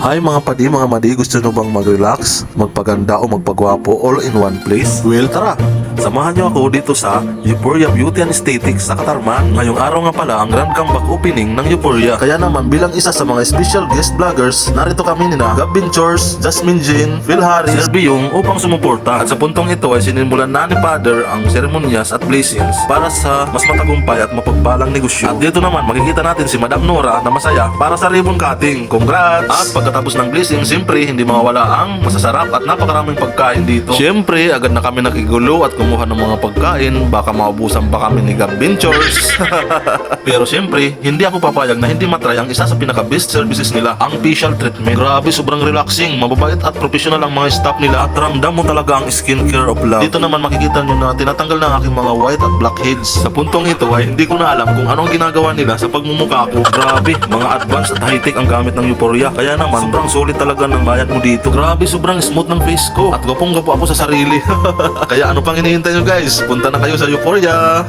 Hi mga padi, mga madi, gusto nyo bang mag-relax, magpaganda o magpagwapo all in one place? Well, tara! Samahan nyo ako dito sa Euphoria Beauty and Aesthetics sa Katarman. Ngayong araw nga pala ang grand comeback opening ng Euphoria. Kaya naman bilang isa sa mga special guest vloggers, narito kami nina Gab Ventures, Jasmine Jean, Phil Harris, Sir Biyong upang sumuporta. At sa puntong ito ay sinimulan na ni Father ang seremonyas at blessings para sa mas matagumpay at mapagpalang negosyo. At dito naman makikita natin si Madam Nora na masaya para sa ribbon cutting. Congrats! At pagkatapos ng blessing, siyempre hindi mawawala ang masasarap at napakaraming pagkain dito. Siyempre, agad na kami nakigulo at kumuha ng mga pagkain. Baka maubusan pa kami ni Gab Ventures. Pero siyempre, hindi ako papayag na hindi matry ang isa sa pinaka-best services nila, ang facial treatment. Grabe, sobrang relaxing, mababait at professional ang mga staff nila at ramdam mo talaga ang skincare of love. Dito naman makikita nyo na tinatanggal na ang aking mga white at blackheads. Sa puntong ito ay hindi ko na alam kung anong ginagawa nila sa pagmumukha ko. Grabe, mga advanced at high-tech ang gamit ng Euphoria. Kaya naman, sobrang solid talaga ng bayad mo dito. Grabe, sobrang smooth ng face ko. At gapong-gapo ako sa sarili. Kaya ano pang hinihintay nyo guys? Punta na kayo sa Euphoria!